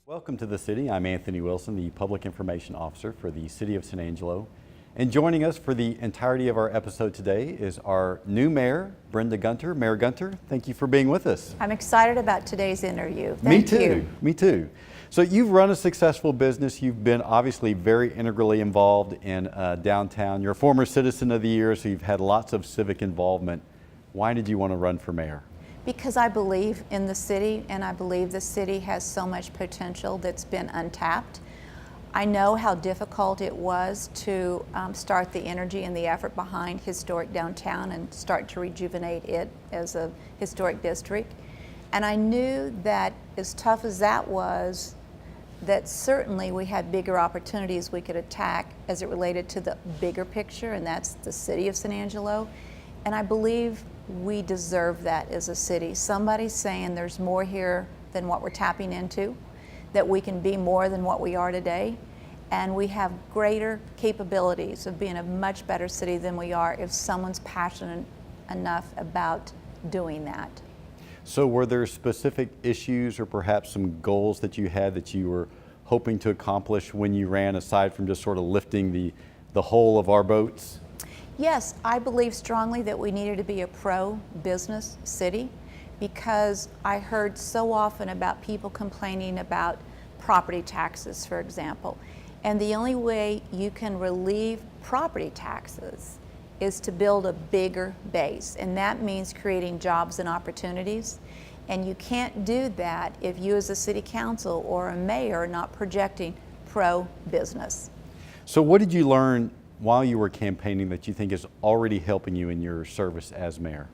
Welcome to the City. I'm Anthony Wilson, the Public Information Officer for the City of San Angelo. And joining us for the entirety of our episode today is our new mayor, Brenda Gunter. Mayor Gunter, thank you for being with us. I'm excited about today's interview. Thank you. Me too. So you've run a successful business. You've been obviously very integrally involved in downtown. You're a former Citizen of the Year, so you've had lots of civic involvement. Why did you want to run for mayor? Because I believe in the city, and I believe the city has so much potential that's been untapped. I know how difficult it was to start the energy and the effort behind historic downtown and start to rejuvenate it as a historic district. And I knew that as tough as that was, that certainly we had bigger opportunities we could attack as it related to the bigger picture, and that's the city of San Angelo. And I believe we deserve that as a city. Somebody's saying there's more here than what we're tapping into, that we can be more than what we are today, and we have greater capabilities of being a much better city than we are if someone's passionate enough about doing that. So were there specific issues or perhaps some goals that you had that you were hoping to accomplish when you ran, aside from just sort of lifting the whole of our boats? Yes, I believe strongly that we needed to be a pro-business city, because I heard so often about people complaining about property taxes, for example. And the only way you can relieve property taxes is to build a bigger base. And that means creating jobs and opportunities. And you can't do that if you as a city council or a mayor are not projecting pro-business. So what did you learn while you were campaigning that you think is already helping you in your service as mayor?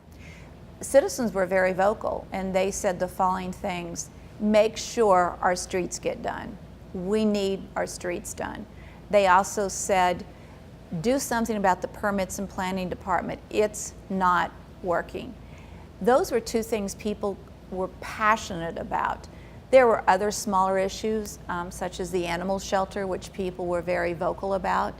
Citizens were very vocal, and they said the following things: make sure our streets get done. We need our streets done. They also said, do something about the permits and planning department. It's not working. Those were two things people were passionate about. There were other smaller issues, such as the animal shelter, which people were very vocal about.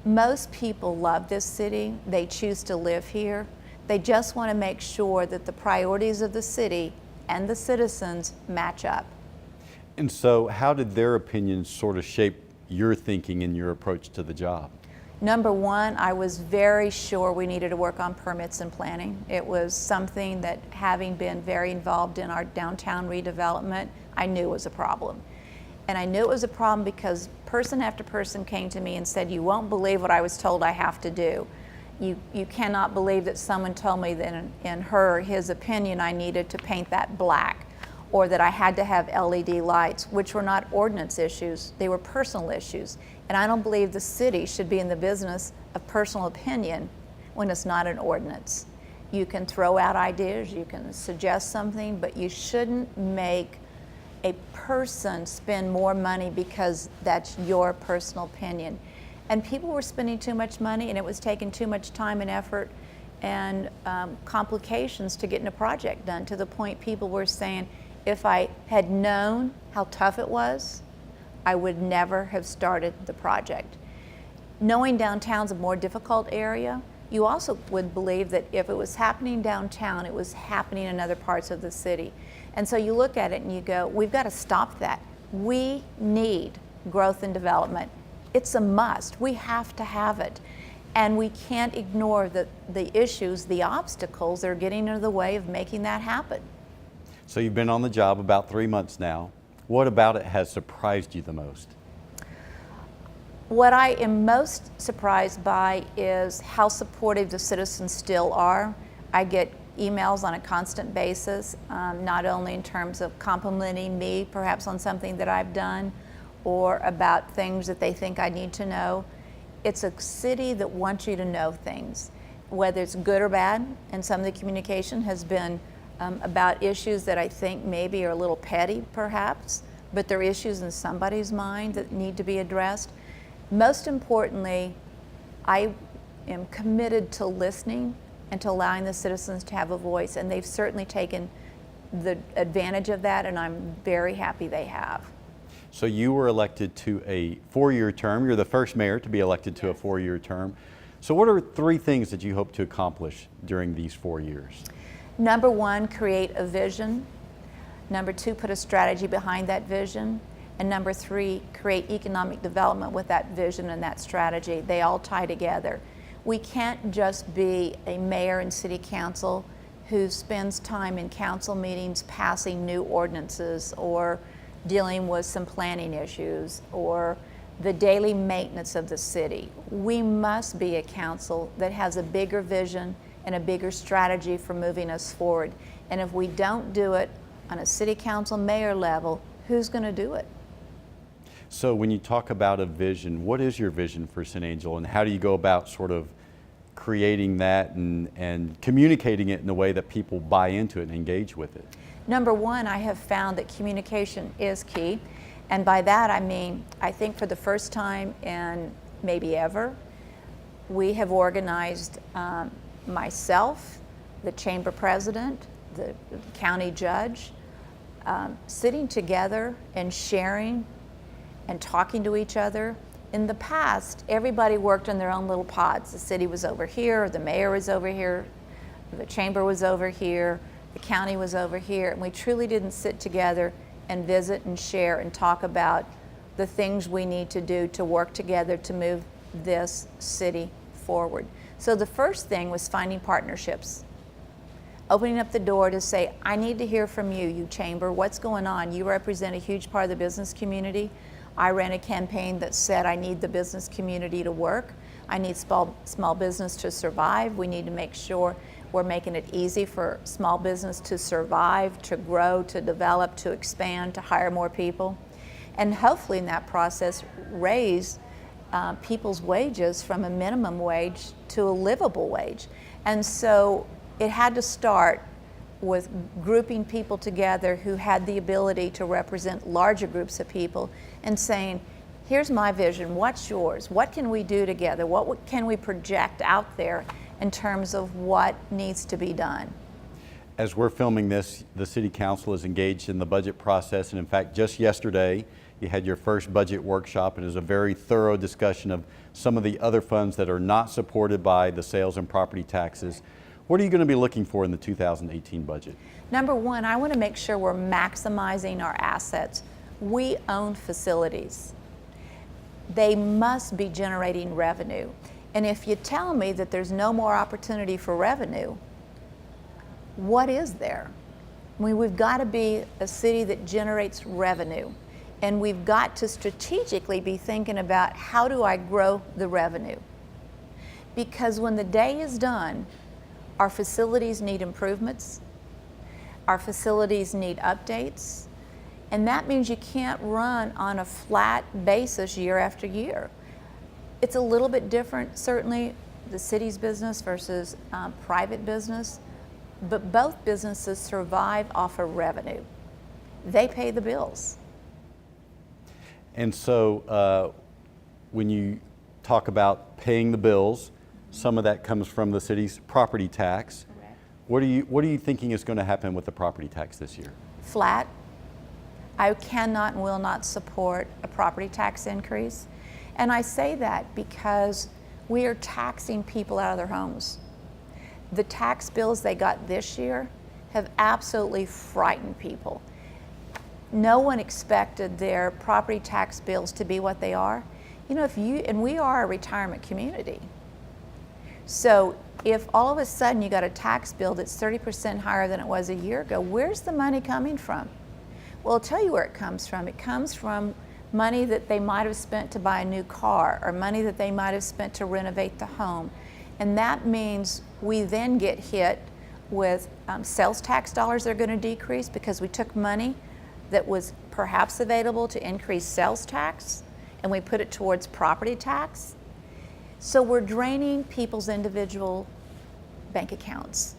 Most people love this city. They choose to live here. They just want to make sure that the priorities of the city and the citizens match up. And so how did their opinions sort of shape your thinking and your approach to the job? Number one, I was very sure we needed to work on permits and planning. It was something that, having been very involved in our downtown redevelopment, I knew was a problem. And I knew it was a problem because person after person came to me and said, you won't believe what I was told I have to do. You cannot believe that someone told me that in his opinion, I needed to paint that black, or that I had to have LED lights, which were not ordinance issues, they were personal issues. And I don't believe the city should be in the business of personal opinion when it's not an ordinance. You can throw out ideas, you can suggest something, but you shouldn't make a person spend more money because that's your personal opinion. And people were spending too much money, and it was taking too much time and effort and complications to getting a project done, to the point people were saying, if I had known how tough it was, I would never have started the project. Knowing downtown's a more difficult area, you also would believe that if it was happening downtown, it was happening in other parts of the city. And so you look at it and you go, we've got to stop that. We need growth and development. It's a must. We have to have it. And we can't ignore the issues, the obstacles that are getting in the way of making that happen. So you've been on the job about 3 months now. What about it has surprised you the most? What I am most surprised by is how supportive the citizens still are. I get emails on a constant basis, not only in terms of complimenting me perhaps on something that I've done, or about things that they think I need to know. It's a city that wants you to know things, whether it's good or bad, and some of the communication has been about issues that I think maybe are a little petty perhaps, but they're issues in somebody's mind that need to be addressed. Most importantly, I am committed to listening and to allowing the citizens to have a voice, and they've certainly taken the advantage of that, and I'm very happy they have. So you were elected to a 4-year term. You're the first mayor to be elected to a 4-year term. So what are 3 things that you hope to accomplish during these 4 years? Number 1, create a vision. Number 2, put a strategy behind that vision. And number 3, create economic development with that vision and that strategy. They all tie together. We can't just be a mayor and city council who spends time in council meetings passing new ordinances or dealing with some planning issues or the daily maintenance of the city. We must be a council that has a bigger vision and a bigger strategy for moving us forward. And if we don't do it on a city council mayor level, who's going to do it? So when you talk about a vision, what is your vision for San Angelo, and how do you go about sort of creating that and communicating it in a way that people buy into it and engage with it? Number 1, I have found that communication is key. And by that I mean, I think for the first time in maybe ever, we have organized myself, the chamber president, the county judge, sitting together and sharing and talking to each other. In the past, everybody worked in their own little pods. The city was over here, the mayor was over here, the chamber was over here, the county was over here, and we truly didn't sit together and visit and share and talk about the things we need to do to work together to move this city forward. So the first thing was finding partnerships. Opening up the door to say, I need to hear from you, you chamber, what's going on? You represent a huge part of the business community. I ran a campaign that said I need the business community to work. I need small business to survive. We need to make sure we're making it easy for small business to survive, to grow, to develop, to expand, to hire more people. And hopefully in that process raise people's wages from a minimum wage to a livable wage. And so it had to start with grouping people together who had the ability to represent larger groups of people and saying, here's my vision, what's yours? What can we do together? What can we project out there in terms of what needs to be done? As we're filming this, the City Council is engaged in the budget process, and in fact, just yesterday, you had your first budget workshop, and it was a very thorough discussion of some of the other funds that are not supported by the sales and property taxes. What are you going to be looking for in the 2018 budget? Number 1, I want to make sure we're maximizing our assets. We own facilities. They must be generating revenue. And if you tell me that there's no more opportunity for revenue, what is there? I mean, we've got to be a city that generates revenue. And we've got to strategically be thinking about how do I grow the revenue? Because when the day is done, our facilities need improvements, our facilities need updates, and that means you can't run on a flat basis year after year. It's a little bit different, certainly, the city's business versus private business, but both businesses survive off of revenue. They pay the bills. And so when you talk about paying the bills, some of that comes from the city's property tax. Correct. What are you thinking is going to happen with the property tax this year? Flat. I cannot and will not support a property tax increase. And I say that because we are taxing people out of their homes. The tax bills they got this year have absolutely frightened people. No one expected their property tax bills to be what they are. You know, and we are a retirement community. So if all of a sudden you got a tax bill that's 30% higher than it was a year ago, where's the money coming from? Well, I'll tell you where it comes from. It comes from money that they might have spent to buy a new car or money that they might have spent to renovate the home. And that means we then get hit with sales tax dollars that are going to decrease because we took money that was perhaps available to increase sales tax and we put it towards property tax. So we're draining people's individual bank accounts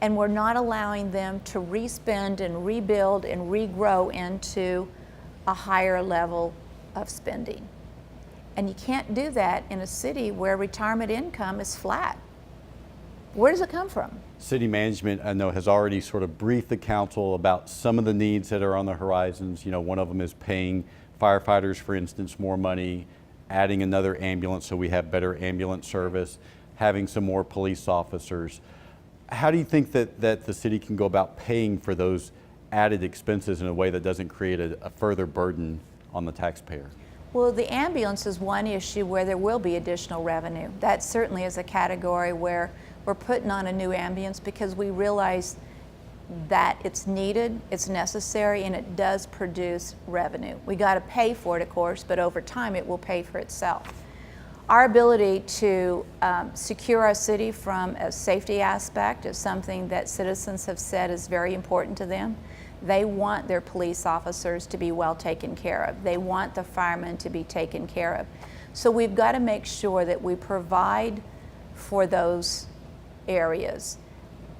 and we're not allowing them to respend and rebuild and regrow into a higher level of spending. And you can't do that in a city where retirement income is flat. Where does it come from? City management, I know, has already sort of briefed the council about some of the needs that are on the horizons. You know, one of them is paying firefighters, for instance, more money, adding another ambulance so we have better ambulance service, having some more police officers. How do you think that the city can go about paying for those added expenses in a way that doesn't create a further burden on the taxpayer? Well, the ambulance is one issue where there will be additional revenue. That certainly is a category where we're putting on a new ambulance because we realize that it's needed, it's necessary, and it does produce revenue. We got to pay for it, of course, but over time it will pay for itself. Our ability to secure our city from a safety aspect is something that citizens have said is very important to them. They want their police officers to be well taken care of. They want the firemen to be taken care of. So we've got to make sure that we provide for those areas.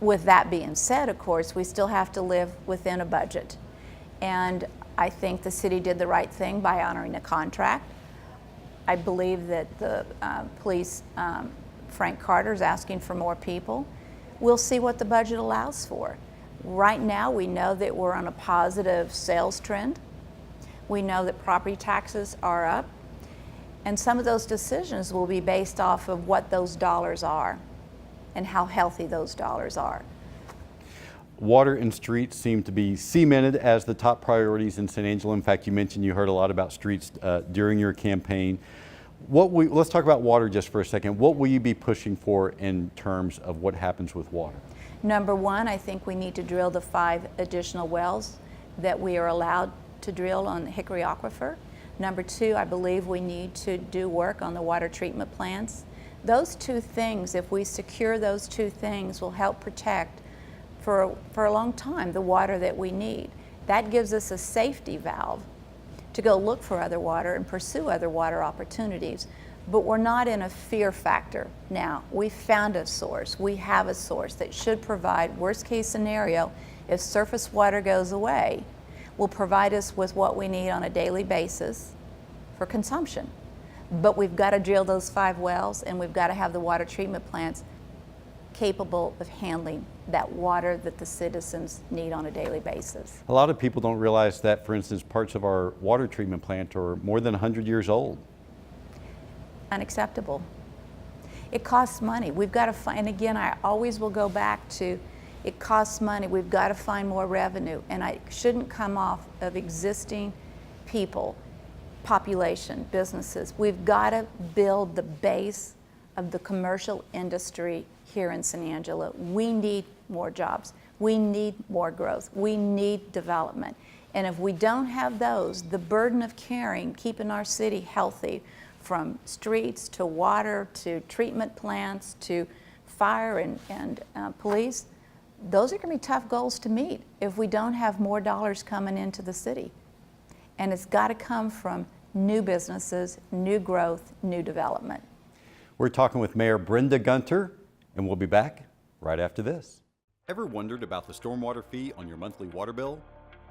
With that being said, of course, we still have to live within a budget. And I think the city did the right thing by honoring a contract. I believe that the police, Frank Carter, is asking for more people. We'll see what the budget allows for. Right now, we know that we're on a positive sales trend. We know that property taxes are up. And some of those decisions will be based off of what those dollars are and how healthy those dollars are. Water and streets seem to be cemented as the top priorities in San Angelo. In fact, you mentioned you heard a lot about streets during your campaign. Let's talk about water just for a second. What will you be pushing for in terms of what happens with water? Number one, I think we need to drill the 5 additional wells that we are allowed to drill on the Hickory Aquifer. Number 2, I believe we need to do work on the water treatment plants. Those 2 things, if we secure those 2 things, will help protect for a long time the water that we need. That gives us a safety valve to go look for other water and pursue other water opportunities. But we're not in a fear factor now. We found a source. We have a source that should provide, worst case scenario, if surface water goes away, will provide us with what we need on a daily basis for consumption. But we've got to drill those 5 wells, and we've got to have the water treatment plants capable of handling that water that the citizens need on a daily basis. A lot of people don't realize that, for instance, parts of our water treatment plant are more than 100 years old. Unacceptable. It costs money. We've got to find, and again, I always will go back to, it costs money. We've got to find more revenue, and I shouldn't come off of existing people, population, businesses. We've got to build the base of the commercial industry here in San Angelo. We need more jobs. We need more growth. We need development. And if we don't have those, the burden of caring, keeping our city healthy, from streets to water to treatment plants to fire and police, those are going to be tough goals to meet if we don't have more dollars coming into the city. And it's got to come from new businesses, new growth, new development. We're talking with Mayor Brenda Gunter, and we'll be back right after this. Ever wondered about the stormwater fee on your monthly water bill?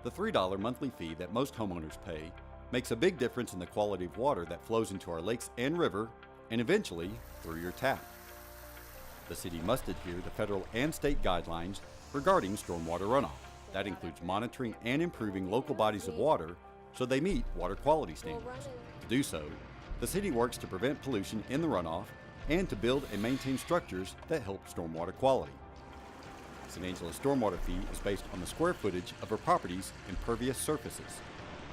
The $3 monthly fee that most homeowners pay makes a big difference in the quality of water that flows into our lakes and river, and eventually through your tap. The city must adhere to federal and state guidelines regarding stormwater runoff. That includes monitoring and improving local bodies of water so they meet water quality standards. To do so, the city works to prevent pollution in the runoff and to build and maintain structures that help stormwater quality. San Angelo's stormwater fee is based on the square footage of our property's impervious surfaces.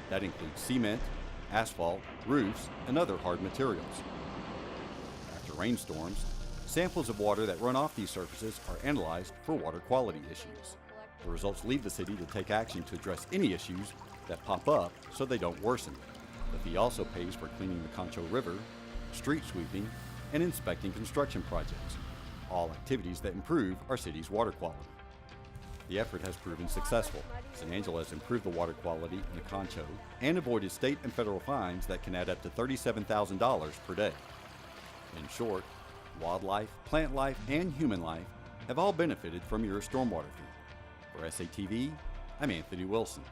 That includes cement, asphalt, roofs, and other hard materials. After rainstorms, samples of water that run off these surfaces are analyzed for water quality issues. The results lead the city to take action to address any issues that pop up so they don't worsen. The fee also pays for cleaning the Concho River, street sweeping, and inspecting construction projects, all activities that improve our city's water quality. The effort has proven successful. San Angelo has improved the water quality in the Concho and avoided state and federal fines that can add up to $37,000 per day. In short, wildlife, plant life, and human life have all benefited from your stormwater fee. For SATV, I'm Anthony Wilson.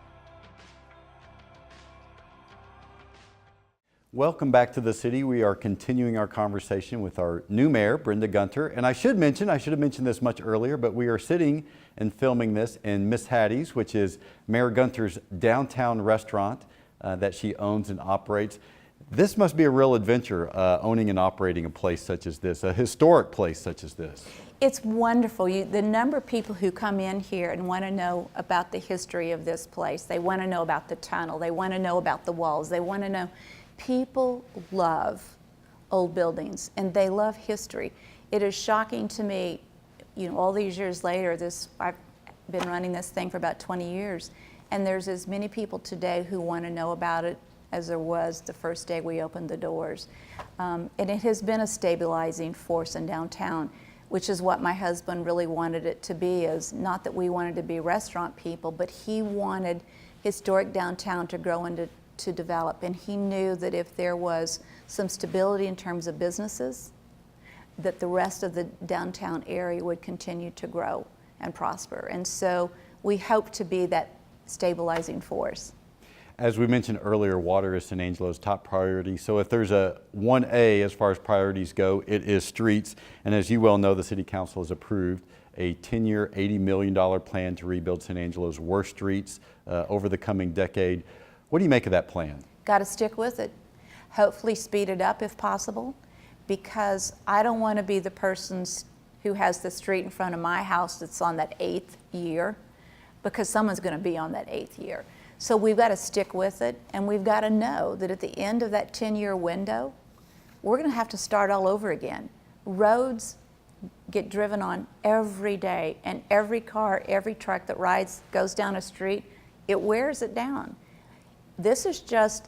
Welcome back to the city. We are continuing our conversation with our new mayor, Brenda Gunter. And I should have mentioned this much earlier, but we are sitting and filming this in Miss Hattie's, which is Mayor Gunter's downtown restaurant that she owns and operates. This must be a real adventure, owning and operating a place such as this, a historic place such as this. It's wonderful. The number of people who come in here and want to know about the history of this place. They want to know about the tunnel. They want to know about the walls. They want to know. People love old buildings and they love history. It is shocking to me, all these years later, I've been running this thing for about 20 years, and there's as many people today who want to know about it as there was the first day we opened the doors. And it has been a stabilizing force in downtown, which is what my husband really wanted it to be. Is not that we wanted to be restaurant people, but he wanted historic downtown to grow into to develop, and he knew that if there was some stability in terms of businesses, that the rest of the downtown area would continue to grow and prosper. And so we hope to be that stabilizing force. As we mentioned earlier, water is San Angelo's top priority. So if there's a 1A as far as priorities go, it is streets. And as you well know, the City Council has approved a 10-year, $80 million plan to rebuild San Angelo's worst streets over the coming decade. What do you make of that plan? Got to stick with it. Hopefully speed it up if possible, because I don't want to be the person who has the street in front of my house that's on that 8th year, because someone's going to be on that 8th year. So we've got to stick with it, and we've got to know that at the end of that 10-year window, we're going to have to start all over again. Roads get driven on every day, and every car, every truck that goes down a street, it wears it down. This is just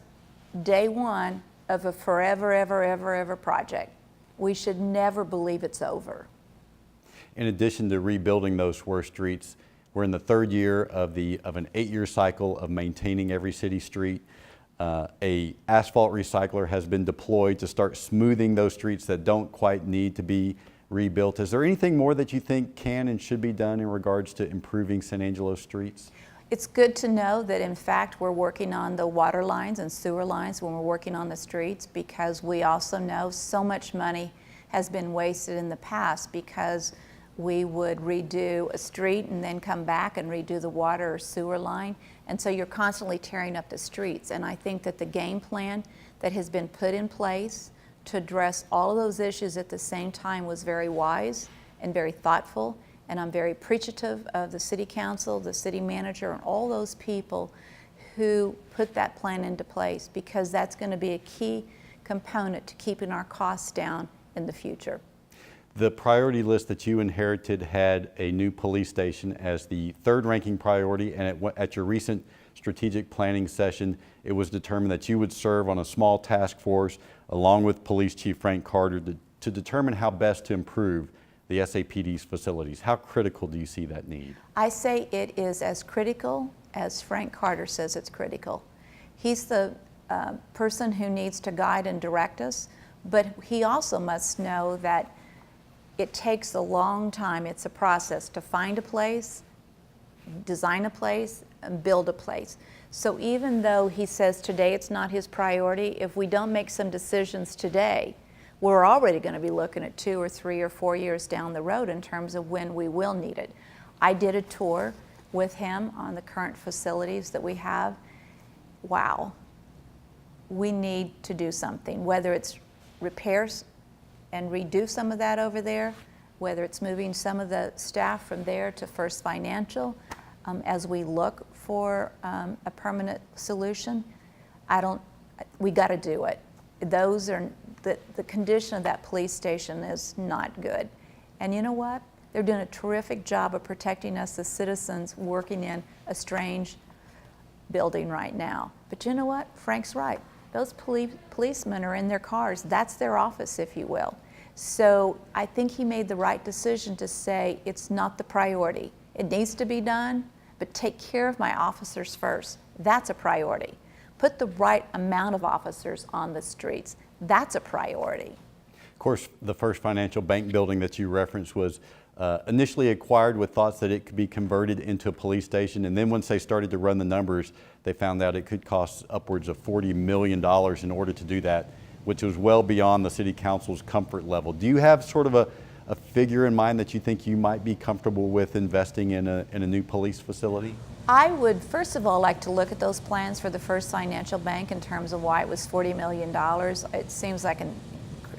day one of a forever, ever project. We should never believe it's over. In addition to rebuilding those worst streets, we're in the 3rd year of an 8-year cycle of maintaining every city street. A asphalt recycler has been deployed to start smoothing those streets that don't quite need to be rebuilt. Is there anything more that you think can and should be done in regards to improving San Angelo streets? It's good to know that in fact we're working on the water lines and sewer lines when we're working on the streets, because we also know so much money has been wasted in the past because we would redo a street and then come back and redo the water or sewer line. And so you're constantly tearing up the streets. And I think that the game plan that has been put in place to address all of those issues at the same time was very wise and very thoughtful. And I'm very appreciative of the City Council, the City Manager, and all those people who put that plan into place, because that's going to be a key component to keeping our costs down in the future. The priority list that you inherited had a new police station as the 3rd ranking priority, and at your recent strategic planning session, it was determined that you would serve on a small task force along with Police Chief Frank Carter to determine how best to improve the SAPD's facilities. How critical do you see that need? I say it is as critical as Frank Carter says it's critical. He's the person who needs to guide and direct us, but he also must know that it takes a long time. It's a process to find a place, design a place, and build a place. So even though he says today it's not his priority, if we don't make some decisions today, we're already going to be looking at 2 or 3 or 4 years down the road in terms of when we will need it. I did a tour with him on the current facilities that we have. Wow, we need to do something, whether it's repairs and redo some of that over there, whether it's moving some of the staff from there to First Financial as we look for a permanent solution. We got to do it. The condition of that police station is not good. And you know what? They're doing a terrific job of protecting us as citizens working in a strange building right now. But you know what? Frank's right. Those policemen are in their cars. That's their office, if you will. So I think he made the right decision to say it's not the priority. It needs to be done, but take care of my officers first. That's a priority. Put the right amount of officers on the streets. That's a priority. Of course, the First Financial Bank building that you referenced was initially acquired with thoughts that it could be converted into a police station, and then once they started to run the numbers, they found out it could cost upwards of $40 million in order to do that, which was well beyond the City Council's comfort level. Do you have sort of a figure in mind that you think you might be comfortable with investing in a new police facility? I would first of all like to look at those plans for the First Financial Bank in terms of why it was $40 million. It seems like an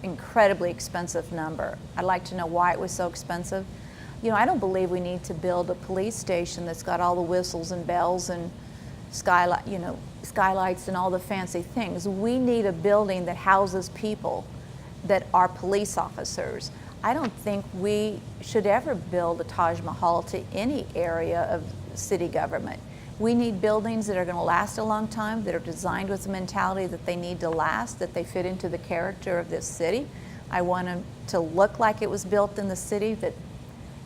incredibly expensive number. I'd like to know why it was so expensive. You know, I don't believe we need to build a police station that's got all the whistles and bells and skylights and all the fancy things. We need a building that houses people that are police officers. I don't think we should ever build a Taj Mahal to any area of city government. We need buildings that are going to last a long time, that are designed with the mentality that they need to last, that they fit into the character of this city. I want them to look like it was built in the city, that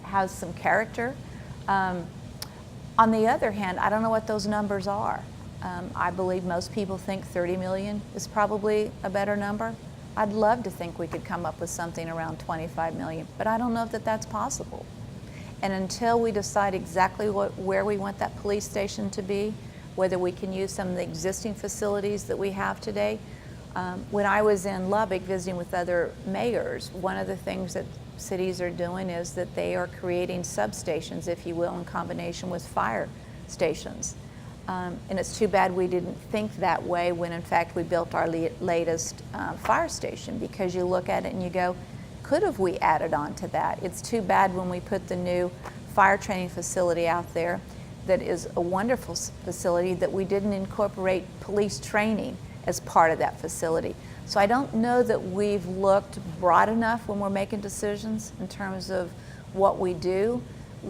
has some character. On the other hand, I don't know what those numbers are. I believe most people think 30 million is probably a better number. I'd love to think we could come up with something around 25 million, but I don't know if that's possible. And until we decide exactly where we want that police station to be, whether we can use some of the existing facilities that we have today. When I was in Lubbock visiting with other mayors, one of the things that cities are doing is that they are creating substations, if you will, in combination with fire stations. And it's too bad we didn't think that way when in fact we built our latest fire station, because you look at it and you go, could have we added on to that? It's too bad when we put the new fire training facility out there, that is a wonderful facility, that we didn't incorporate police training as part of that facility. So I don't know that we've looked broad enough when we're making decisions in terms of what we do.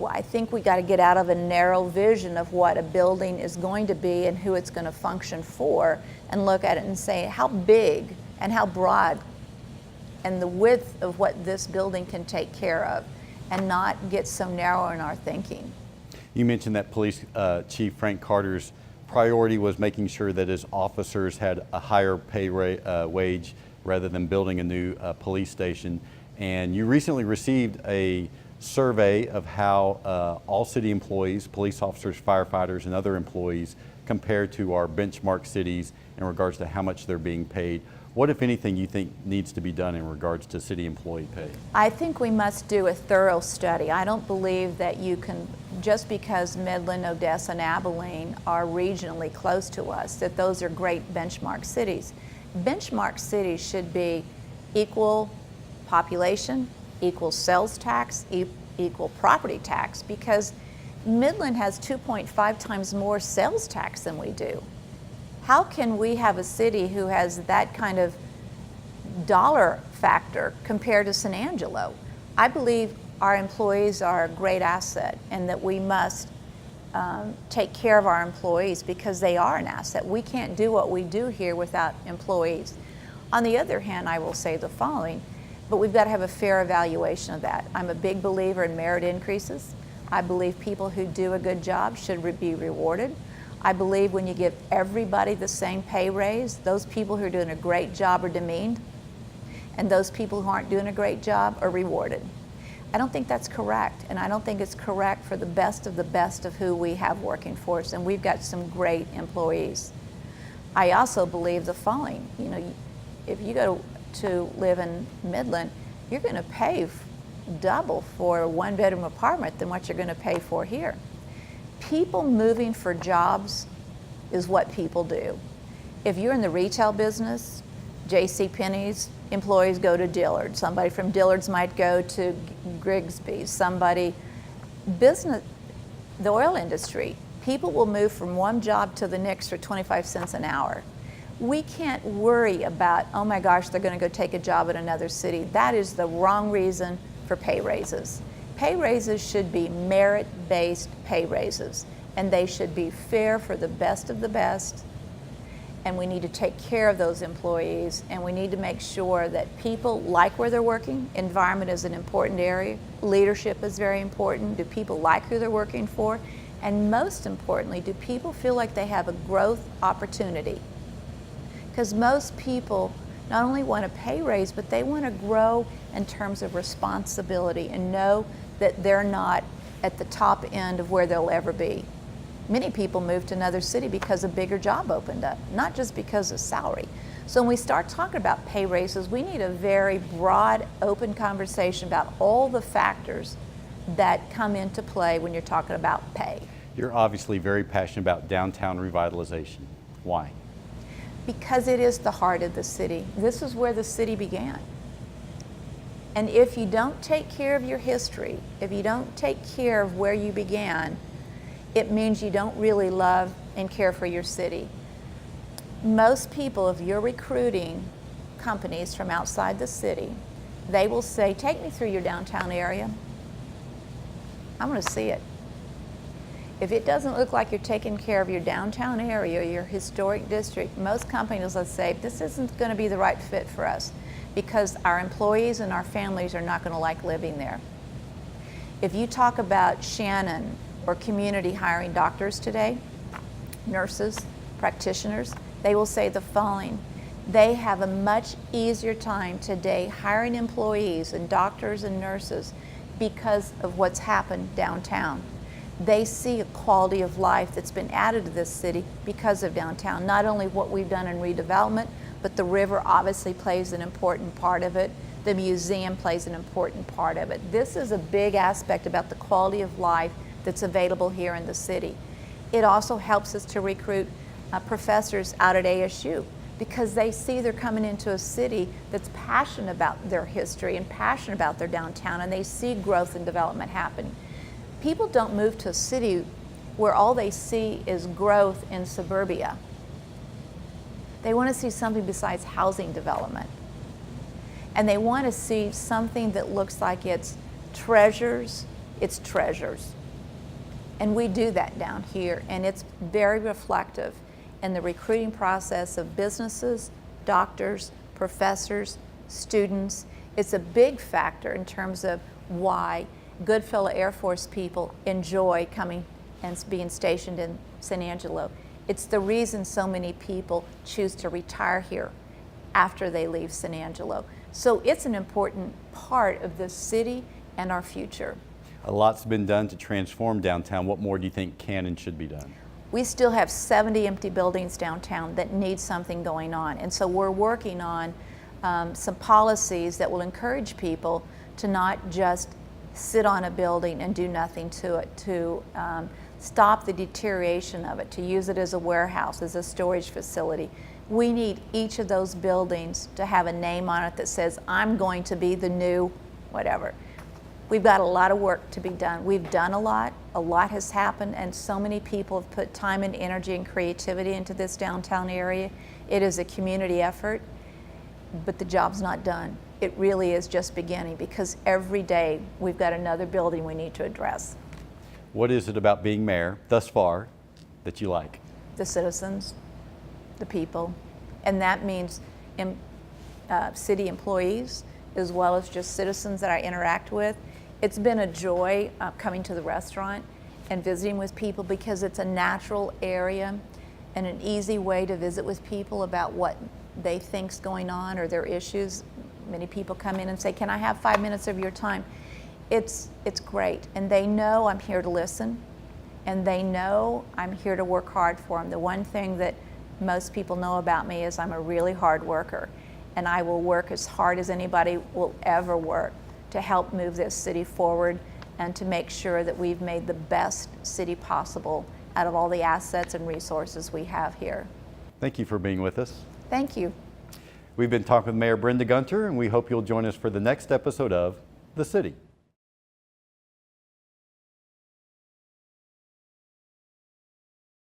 I think we got to get out of a narrow vision of what a building is going to be and who it's going to function for, and look at it and say how big and how broad and the width of what this building can take care of, and not get so narrow in our thinking. You mentioned that Police Chief Frank Carter's priority was making sure that his officers had a higher pay wage rather than building a new police station. And you recently received a survey of how all city employees, police officers, firefighters, and other employees compare to our benchmark cities in regards to how much they're being paid. What, if anything, you think needs to be done in regards to city employee pay? I think we must do a thorough study. I don't believe that you can, just because Midland, Odessa, and Abilene are regionally close to us, that those are great benchmark cities. Benchmark cities should be equal population, equal sales tax, equal property tax, because Midland has 2.5 times more sales tax than we do. How can we have a city who has that kind of dollar factor compared to San Angelo? I believe our employees are a great asset, and that we must take care of our employees, because they are an asset. We can't do what we do here without employees. On the other hand, I will say the following, but we've got to have a fair evaluation of that. I'm a big believer in merit increases. I believe people who do a good job should be rewarded. I believe when you give everybody the same pay raise, those people who are doing a great job are demeaned, and those people who aren't doing a great job are rewarded. I don't think that's correct, and I don't think it's correct for the best of who we have working for us, and we've got some great employees. I also believe the following, you know, if you go to live in Midland, you're going to pay double for a one-bedroom apartment than what you're going to pay for here. People moving for jobs is what people do. If you're in the retail business, JCPenney's employees go to Dillard. Somebody from Dillard's might go to Grigsby's. The oil industry, people will move from one job to the next for 25 cents an hour. We can't worry about, oh my gosh, they're going to go take a job at another city. That is the wrong reason for pay raises. Pay raises should be merit-based pay raises, and they should be fair for the best of the best, and we need to take care of those employees, and we need to make sure that people like where they're working. Environment is an important area. Leadership is very important. Do people like who they're working for? And most importantly, do people feel like they have a growth opportunity? Because most people not only want a pay raise, but they want to grow in terms of responsibility and know that they're not at the top end of where they'll ever be. Many people move to another city because a bigger job opened up, not just because of salary. So when we start talking about pay raises, we need a very broad, open conversation about all the factors that come into play when you're talking about pay. You're obviously very passionate about downtown revitalization. Why? Because it is the heart of the city. This is where the city began. And if you don't take care of your history, if you don't take care of where you began, it means you don't really love and care for your city. Most people, if you're recruiting companies from outside the city, they will say, take me through your downtown area. I'm going to see it. If it doesn't look like you're taking care of your downtown area, your historic district, most companies will say, this isn't going to be the right fit for us because our employees and our families are not going to like living there. If you talk about Shannon or community hiring doctors today, nurses, practitioners, they will say the following. They have a much easier time today hiring employees and doctors and nurses because of what's happened downtown. They see a quality of life that's been added to this city because of downtown. Not only what we've done in redevelopment, but the river obviously plays an important part of it. The museum plays an important part of it. This is a big aspect about the quality of life that's available here in the city. It also helps us to recruit professors out at ASU because they see they're coming into a city that's passionate about their history and passionate about their downtown, and they see growth and development happening. People don't move to a city where all they see is growth in suburbia. They want to see something besides housing development. And they want to see something that looks like it's treasures. And we do that down here, and it's very reflective in the recruiting process of businesses, doctors, professors, students. It's a big factor in terms of why Goodfellow Air Force people enjoy coming and being stationed in San Angelo. It's the reason so many people choose to retire here after they leave San Angelo. So it's an important part of this city and our future. A lot's been done to transform downtown. What more do you think can and should be done? We still have 70 empty buildings downtown that need something going on. And so we're working on some policies that will encourage people to not just sit on a building and do nothing to it, to stop the deterioration of it, to use it as a warehouse, as a storage facility. We need each of those buildings to have a name on it that says, I'm going to be the new whatever. We've got a lot of work to be done. We've done a lot has happened, and so many people have put time and energy and creativity into this downtown area. It is a community effort, but the job's not done. It really is just beginning because every day we've got another building we need to address. What is it about being mayor thus far that you like? The citizens, the people, and that means city employees as well as just citizens that I interact with. It's been a joy coming to the restaurant and visiting with people because it's a natural area and an easy way to visit with people about what they think's going on or their issues. Many people come in and say, can I have 5 minutes of your time? It's great, and they know I'm here to listen, and they know I'm here to work hard for them. The one thing that most people know about me is I'm a really hard worker, and I will work as hard as anybody will ever work to help move this city forward and to make sure that we've made the best city possible out of all the assets and resources we have here. Thank you for being with us. Thank you. We've been talking with Mayor Brenda Gunter, and we hope you'll join us for the next episode of The City.